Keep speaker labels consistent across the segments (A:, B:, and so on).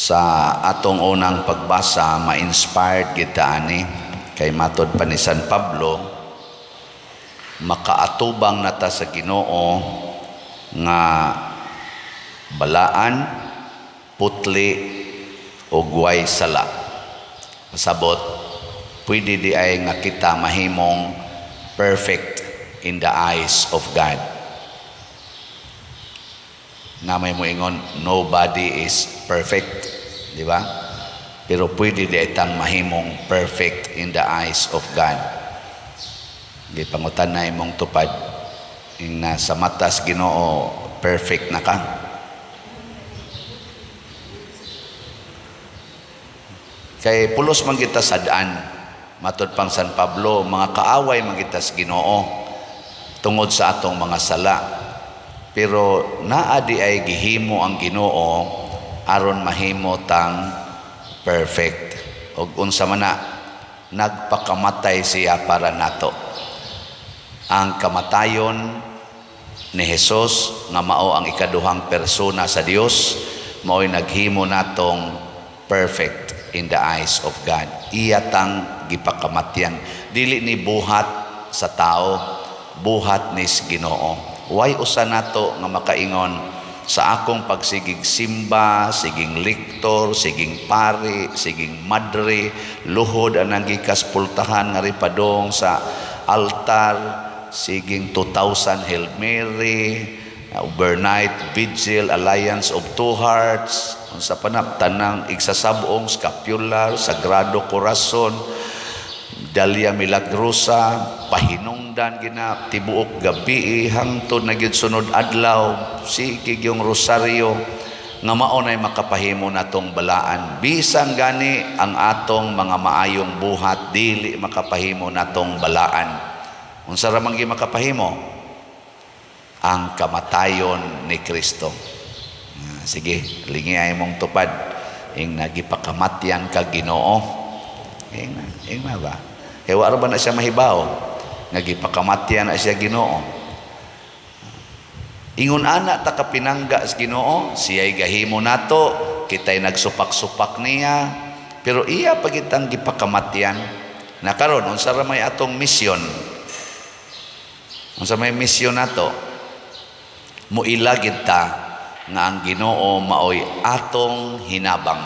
A: Sa atong unang pagbasa, ma-inspired kita ani kay matod pa ni San Pablo, makaatubang nata sa Ginoo nga balaan, putli o guway sala. Pasabot, pwede di ay nga kita mahimong perfect in the eyes of God. Namay mo ingon, nobody is perfect, di ba? Pero pwede di itang mahimong perfect in the eyes of God. Di pangutan na imong tupad, yung nasa matas Ginoo, perfect na ka. Kay pulos man kita sadaan, matod pang San Pablo, mga kaaway man kita sa Ginoo tungod sa atong mga sala. Pero naadi ay gihimo ang Ginoo aron mahimo tang perfect. Og unsa man na, nagpakamatay siya para nato. Ang kamatayon ni Jesus nga mao ang ikaduhang persona sa Dios, mao'y naghimo natong perfect in the eyes of God. Iya tang gipakamatyan, dili ni buhat sa tao, buhat ni Ginoo. Why usa nato nga makaingon sa akong pagsigig simba, siging liktor, siging pari, siging madre, luhod anang gikas pultahan nga ripadong sa altar, siging 2,000 Hail Mary, overnight vigil, alliance of two hearts, unsa pa na tanang igsasabong scapular, sagrado corazon, Dalia Milagrosa, pahinungdan gina tibuok gabi hangtod na gyud sunod adlaw, sigig yung rosaryo nga mao nay makapahimo natong balaan. Bisan gani ang atong mga maayong buhat dili makapahimo natong balaan. Unsa ra man gi makapahimo? Ang kamatayon ni Kristo. Sige, lingi ay mong tupad ing nagipakamatyan ka Ginoo. Ing ba? Kaya wala ba na siya mahibaw? Nagipakamatyan na siya Ginoo. Ingon ana ta kapinangga sa Ginoo, siya'y gahimo nato, kita'y nagsupak-supak niya, pero iya pagitang gipakamatyan. Na karon unsa ra may atong misyon? Unsa may misyon nato? Muilagid ta nga ang Ginoo maoy atong hinabang.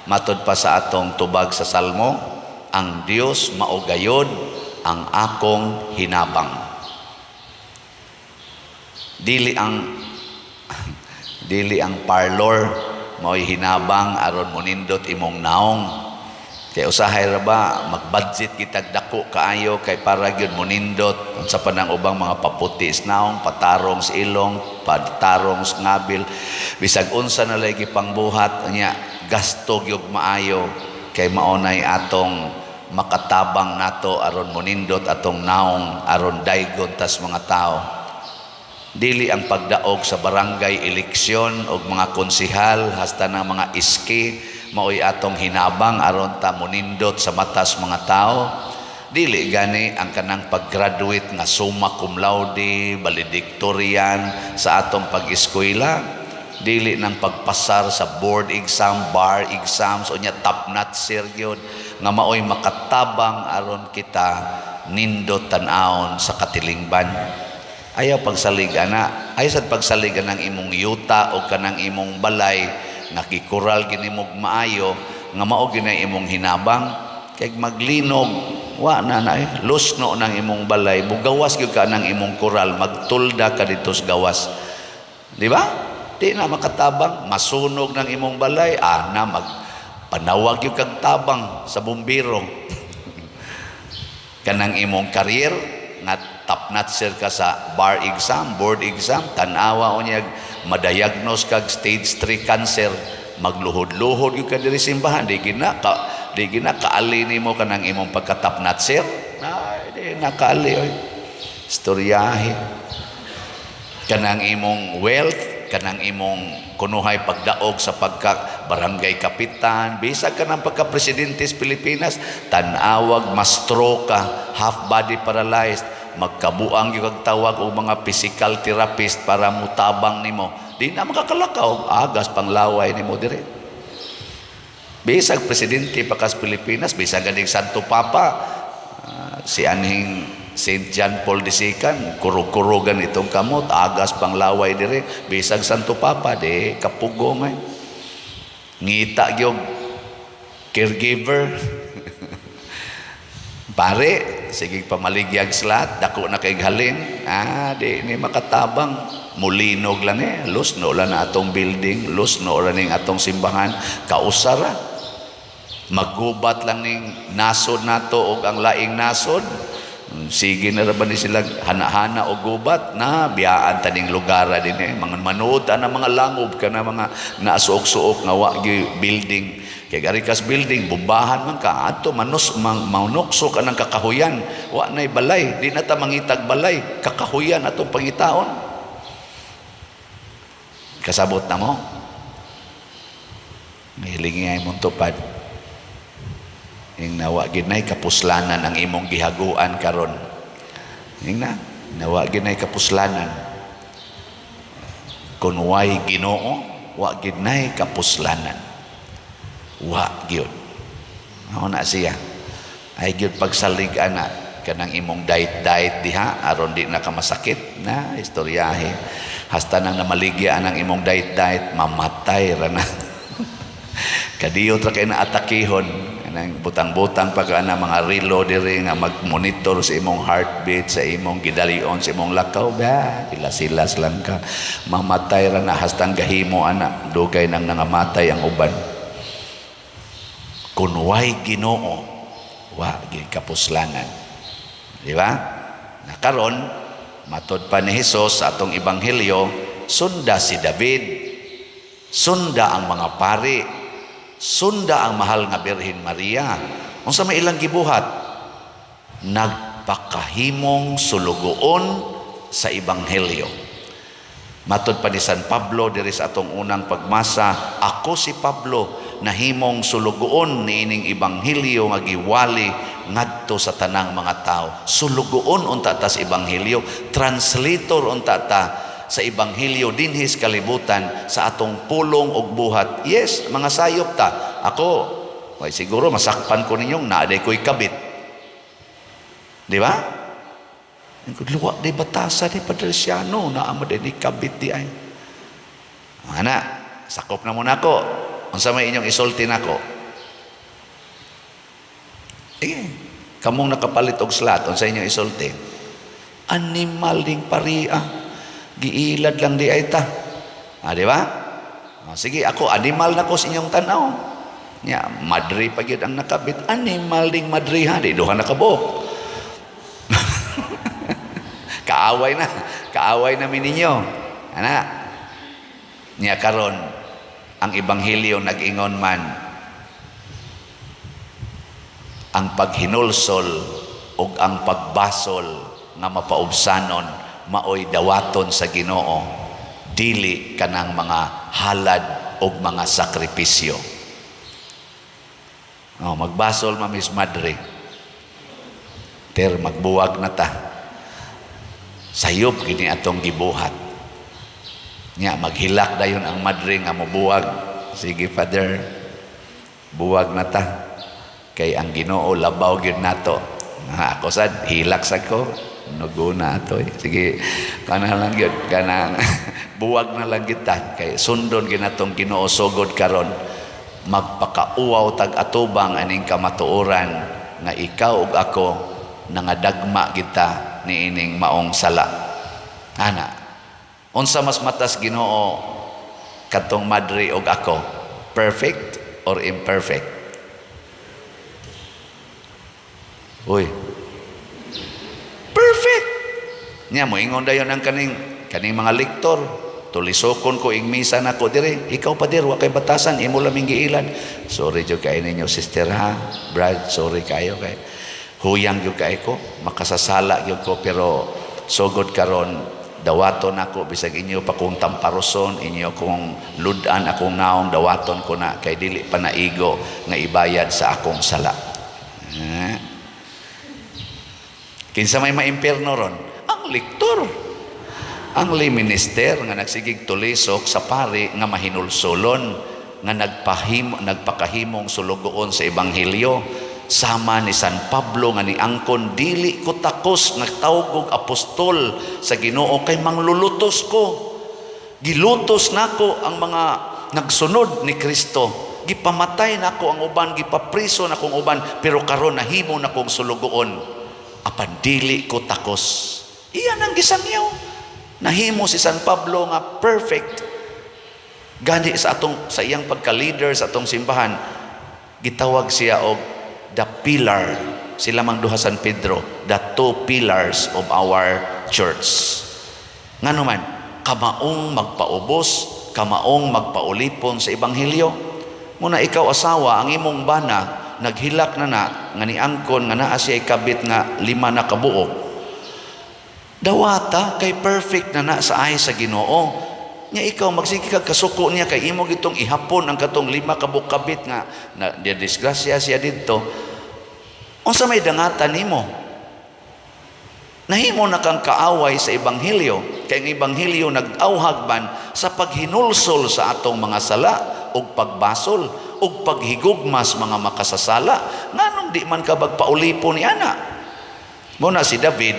A: Matod pa sa atong tubag sa Salmo, ang Dios mao gayod ang akong hinabang. Dili ang parlor mao'y hinabang aron munindot imong naong. Kay usahay ra ba magbudget kitag dako kaayo kay para gyud munindot unsa pa nang ubang mga paputi sa naong, patarong sa ilong, patarong sa ngabil, bisag unsa na lay gipangbuhat nya gasto gyud maayo kay maunay atong makatabang nato aron munindot atong naong aron daygon tas mga tao. Dili ang pagdaog sa barangay eleksyon og mga konsihal hasta na mga iski maoy atong hinabang aron ta munindot sa matas mga tao. Dili gani ang kanang pag-graduate nga summa cum laude, valedictorian sa atong pag-eskwela. Dili nang pagpasar sa board exam, bar exams o nya top notcher gyud nga maoy makatabang aron kita nindot tan-awon sa katilingban. Ayaw pagsalig ana, ay sad pagsalig anang imong yuta o kanang imong balay nga gikural ginimog maayo nga mao ginay imong hinabang kay maglinog wa na lusno nang imong balay, bugawas gyud ka nang imong kural, magtulda ka dito sa gawas. Di ba? Di na makatabang, masunog ng imong balay, na magpanawag yung kang tabang sa bumbiro. Kanang imong career, nga top notcher ka sa bar exam, board exam, tanawa o niya, madayagnos kag stage 3 cancer, magluhod-luhod yung ka diri simbahan, di gina kaali ni mo kanang imong pagka-top notcher, di na kaali, istoryahe. Kanang imong wealth, kanang imong kunuhay pagdaog sa pagka-barangay kapitan, bisag ka ng pagka-presidente sa Pilipinas, tanawag, mastro ka, half body paralyzed, magkabuang yung tawag o mga physical therapist para mutabang nimo, di na makakalakaw, agas panglaway nimo dire. Bisag presidente pakas Pilipinas, bisag ganing Santo Papa, si aning Saint John Paul II, kurug-kurugan itong kamot, agas panglaway dire, bisag Santo Papa, de kapugo ngay. Ngita gyud caregiver. Pare, sige pamaligyag slat, dako na kay halin, di ni makatabang. Mulinog lang lusno lang na atong building, lusno lang ning atong simbahan, kausara. Maggubat lang ning nasod nato og ang laing nasod. Sige na ra ba ni sila hana-hana og gubat na biyaan taning lugar din mga manood na mga langob kana mga naasuok-suok nga wa building. Kay gari kas building bubahan man ka ato manukso ka ng kakahuyan, wa nay balay, di na ta mangitag balay, kakahuyan atong pangitaon. Kasabot na mo, mahilingi ay mong tupad. Yung nawa ginay kapuslanan ang imong gihaguan karon. Yung nawa ginay kapuslanan. Kung way Ginoo, wa ginay kapuslanan. Wa gyud. Mao na siya. Ay gyud pagsalig ana kanang imong diet diha aron di na ka masakit na istoryahe. Hasta nang namaligya ang imong diet mamatay ra na. Kadiyot ra kay na atakihon nang butang-butang pag ana mga relo diri nga mag-monitor sa imong heartbeat, sa imong gidalion, sa imong lakaw ba silas lang ka, mamatay ra na hastang gahimo ana dugay nang nangamatay ang uban. Kun way Ginoo wa gyud kapuslanan, di ba? Nakaron matod pa ni Hesus sa atong ebanghelyo, sunda si David, sunda ang mga pari, sunda ang mahal nga Birhen Maria. Unsa may ilang gibuhat? Nagpakahimong sulugoon sa ebanghelyo. Matod pa ni San Pablo diri sa atong unang pagmasa, ako si Pablo nahimong sulugoon niining ebanghelyo nga giwali ngadto sa tanang mga tao. Sulugoon unta ta sa ebanghelyo, translator unta ta sa ebanghelyo dinhis kalibutan sa atong pulong ug buhat. Yes, mga sayop ta. Ako, siguro masakpan ko ninyong naaday ko'y kabit. Di ba? Luwa di batasa di Padresiano na amo di kabit di ay. Ana, sakop na muna ko. Unsa may inyong isulti nako? Kamong nakapalit og slat, unsa inyong isulti? Animal ding paria. Giilad lang di ay ta. Di ba? Sige, ako animal na ko sa inyong tanaw. Nya, madri pa gyud ang nakabit. Animal ding madri ha, di duha nakabuk. Kaaway na mininyo. Ana. Nya karon ang ebanghelyo nag-ingon man ang paghinulsol ug ang pagbasol nga mapaubsanon maoy dawaton sa Ginoo, dili kanang mga halad ug mga sakripisyo. Magbasol mamis madre. Magbuwag na ta. Sayop gini atong gibuhat. Nya maghilak dayon ang madre nga mobuwag. Sige Father, buwag na ta. Kay ang Ginoo labaw gyud nato. Ako sad hilak sa ko, nuguna ato. Sige, kana lang gyud kanang buwag na lang kita kay sundon ginatong Ginoo sugod karon. Magpakauaw tag atubang aning kamatuoran nga ikaw ug ako nangadagma kita niining maong sala. Ana, unsa mas matas Ginoo katong madre ug ako? Perfect or imperfect? Uy, perfect. Nya mo ingon dayon ang kaning mga lektor, tulisokon ko ing misa nako dire, ikaw pa dir wa kay batasan, imo laming giilan. Sorry jud kay ninyo sister ha, brad, sorry kayo kay huyang jud kay ko, makasasala jud ko, pero sugod karon dawaton ako bisag inyo pa kong tamparoson, inyo kong ludan akong naong dawaton ko na kay dili pa naigo nga ibayad sa akong sala. Kinsa may maimperno ron? Ang lektor. Ang lay minister nga nagsigig tulisok sa pari nga mahinulsolon nga nagpakahimong sulugoon sa ebanghelyo sama ni San Pablo nga niangkon, dili ko takos nagtawag og apostol sa Ginoo kay manglulutos ko. Gilutos nako ang mga nagsunod ni Kristo. Gipamatay nako ang uban, gipapriso na kong uban, pero karon nahimo na kong sulugoon. Apan dili ko takos. Iyan ang gisangyaw. Nahimo si San Pablo nga perfect. Gani sa iyang pagka-leader sa atong simbahan, gitawag siya og the pillar. Sila mang duha San Pedro, the two pillars of our church. Ngano man, kamaong magpaubos, kamaong magpaulipon sa ebanghelyo. Muna ikaw asawa, ang imong bana naghilak na nga niangkon nga naa siya kabit nga 5 na kabuok. Dawata kay perfect na sa ay sa Ginoo. Nya ikaw magsige kag kasuko niya kay imo gitong ihapon ang katong 5 kabuok kabit nga na disgrasya siya didto. Unsa may dangatan nimo? Nahimo na kang kaaway sa ebanghelyo, kay ang ebanghelyo nag-awhag man sa paghinulsol sa atong mga sala ug pagbasol ug paghigugmas mga makasasala. Nganong di man ka magpaulipon ni ana? Muna si David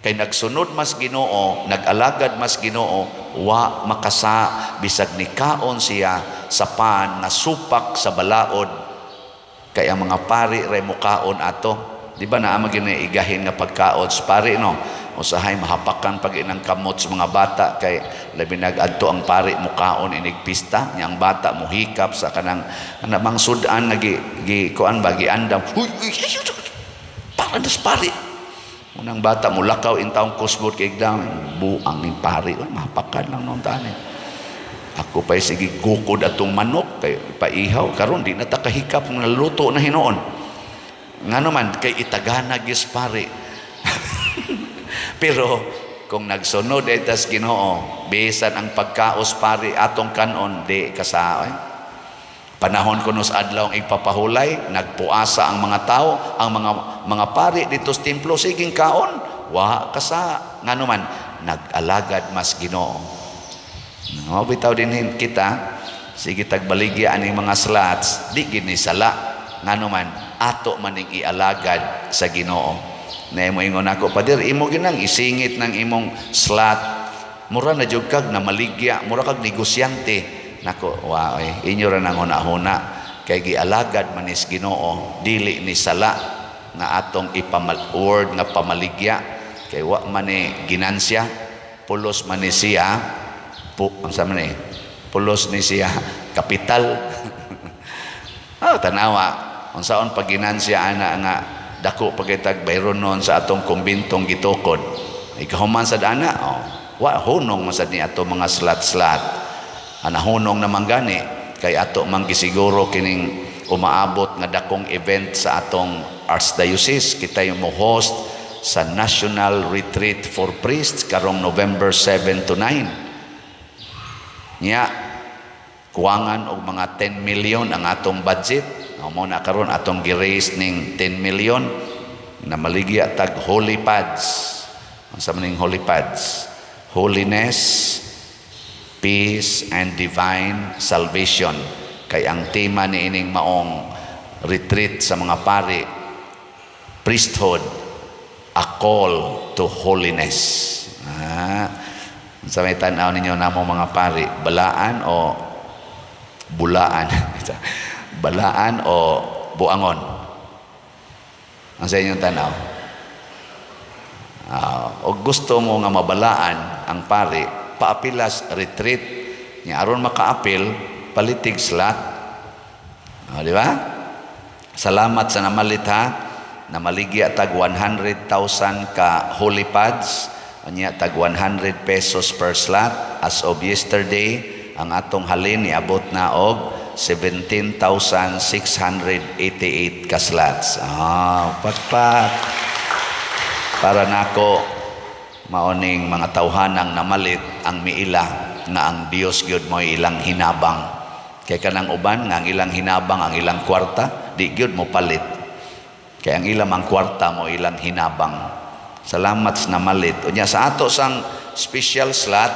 A: kay nagsunod mas Ginoo, nag-alagad mas Ginoo, wa makasa bisag ni kaon siya sa pan na supak sa balaod. Kay ang mga pari ray mukaon ato. Di ba naa maginiigahin nga pagkaon sa pari, no? Usahay mahapakan pag inang kamot sa mga bata kay labi nag-adto ang pari mukaon inig pista nya ang bata muhikap sa kanang namang sudan kuan ba giandam. Huy, para nas pari. Unang bata mulakaw in taong kusbot kay igdam buang ning pari. Mahapakan lang noon tani. Ako pa'y sige gukod atong manok kay paihaw karon di na ta kahikap nga luto na hinoon. Ngano man kay itagana gis pare. Pero kung nagsunod etas Ginoo, bisan ang pagkaos pare atong kanon di kasaoy. Panahon kuno sa adlaw ang ipapahulay, nagpuasa ang mga tao, ang mga pare dito sa templo siging kaon, wa kasa. Ngano man nag-alagad mas Ginoo. No, bitaw din kita sige tagbaligya aning mga slots, di gini sala. Ngano man ato maning ialagad sa Ginoo. Na imo ingon ako, Pader, imo ginang isingit ng imong slot. Mura na jud kag na maligya, mura kag negosyante. Nako, waoy, inyo ra nang hunahuna kay gialagad manis Ginoo, dili ni sala nga atong word nga pamaligya kay wa man ni ginansya, pulos man ni siya, unsa man ni? Pulos ni siya kapital. Tanawa unsaon paginansya ana nga dako pagitag bayron noon sa atong kumbintong gitukod. Ikahuman sad ana, wa hunong man sad ni ato mga slat-slat. Ana hunong naman gani kay ato man gisiguro kining umaabot nga dakong event sa atong Archdiocese. Kita yung mo host sa National Retreat for Priests karong November 7 to 9. Nya kuwangan og mga 10 million ang atong budget. Mo na karon atong gi-raise ning 10 million na maligya tag holy pads. Unsa man ning holy pads? Holiness, peace and divine salvation. Kay ang tema ni ining maong retreat sa mga pari, priesthood, a call to holiness. Unsa may tan-aw ninyo namo mga pari, balaan o bulaan? Balaan o buangon? Ang sa inyong tanaw. O gusto mo nga mabalaan ang pari, paapilas retreat niya aron makaapil palitig slot. Di ba? Salamat sa namalit ha. Namaligya tag 100,000 ka holy pads. Anya tag 100 pesos per slot. As of yesterday, ang atong halin niabot na og 17,688 ka slots. Patpat. Para nako maoning mga tawhanang namalit ang miila nga ang Dios gyud mo ilang hinabang. Kay kanang uban nga ang ilang hinabang ang ilang kwarta, di gyud mo palit. Kay ang ilang ang kwarta mo ilang hinabang. Salamat sa namalit. Unya sa ato sang special slot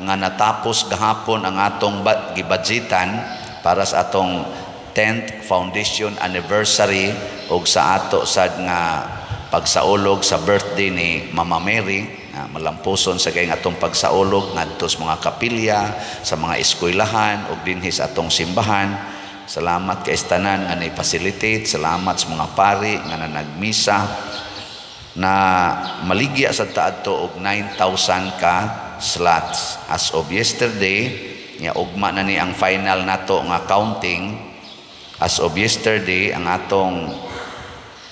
A: nga natapos gahapon ang atong gibadgetan para sa atong 10th foundation anniversary ug sa ato sad nga pagsaulog sa birthday ni Mama Mary. Malampuson sa kayong atong pagsaulog ngadto sa mga kapilya, sa mga eskwelahan ug dinhi sa atong simbahan. Salamat kay tanan nga ni-facilitate, salamat sa mga pari nga nagmisa na maligya sa taadto og 9,000 ka slots. As of yesterday, ugma na ni ang final nato nga counting. As of yesterday, ang atong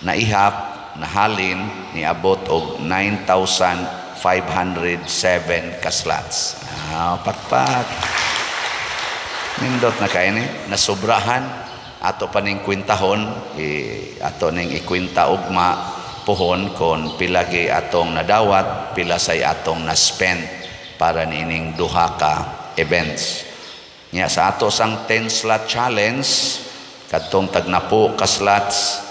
A: naihap na halin niabot og 9,507 ka slots. Pakpak. Nindot na kayo ni, nasubrahan, ato pa ning kwintahon, ato ning ikwinta ugma pohon kung pilagi atong nadawat, pila say atong na-spend para nining duha ka events. Nya sa ato sang 10 slot challenge, kadtong tagnapo ka slots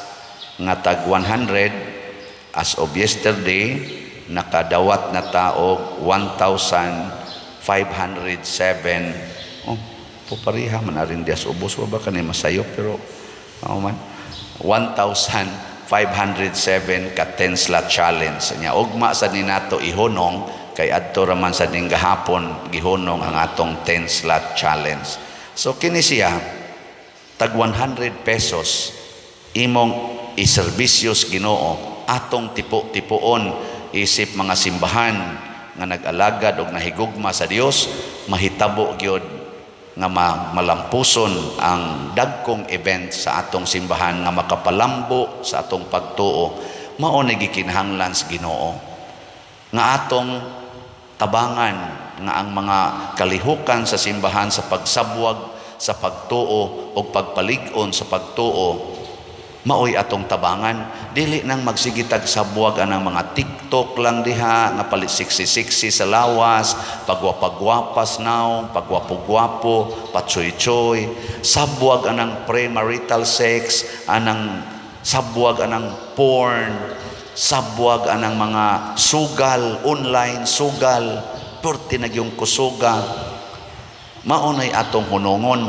A: nga tag 100, as of yesterday, nakadawat na taog 1,507. Pupariha man arin dias ubos wa ba kanay masayop pero man 1,507 ka 10 slot challenge nya ugma sa ni nato ihunong kay adto raman sa ning gahapon gihunong ang atong 10 slot challenge. So kini siya tag 100 pesos imong iserbisyos Ginoo atong tipo-tipoon isip mga simbahan nga nag-alagad og nahigugma sa Dios mahitabo gyud nga malampuson ang dagkong event sa atong simbahan nga makapalambo sa atong pagtuo mao na gikinahanglan sa Ginoo nga atong tabangan nga ang mga kalihukan sa simbahan sa pagsabwag sa pagtuo o pagpalig-on sa pagtuo maoy atong tabangan dili nang magsigitag sabwag anang mga TikTok lang diha nga palit siksi-siksi sa lawas pagwapagwapas naw pagwapo-gwapo patsoy-choy sabwag anang premarital sex anang sabwag anang porn sabwag anang mga sugal online sugal turti na gyung kusuga maunay atong hunongon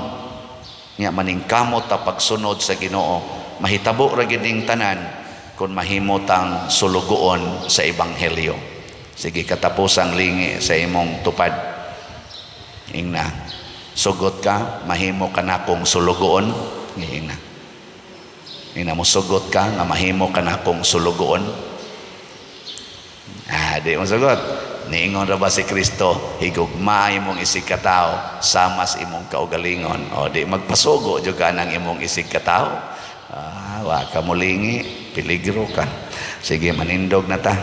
A: nya maningkamot ta pagsunod sa Ginoo mahitabo ra gyud ning tanan kung mahimotang sulugoon sa ebanghelyo. Sige katapusang lingi sa imong tupad. Ingna. Sugot ka, mahimo ka na kong sulugoon. Ingna. Ingna mo sugot ka nga mahimo ka na kong sulugoon. Di mo sugot. Niingon ra ba si Kristo, higugma imong isig katao, samas imong kaugalingon. O di magpasugo jud ka nang imong isig katao. Wa ka mulingi, peligro ka. Sige, manindog na ta.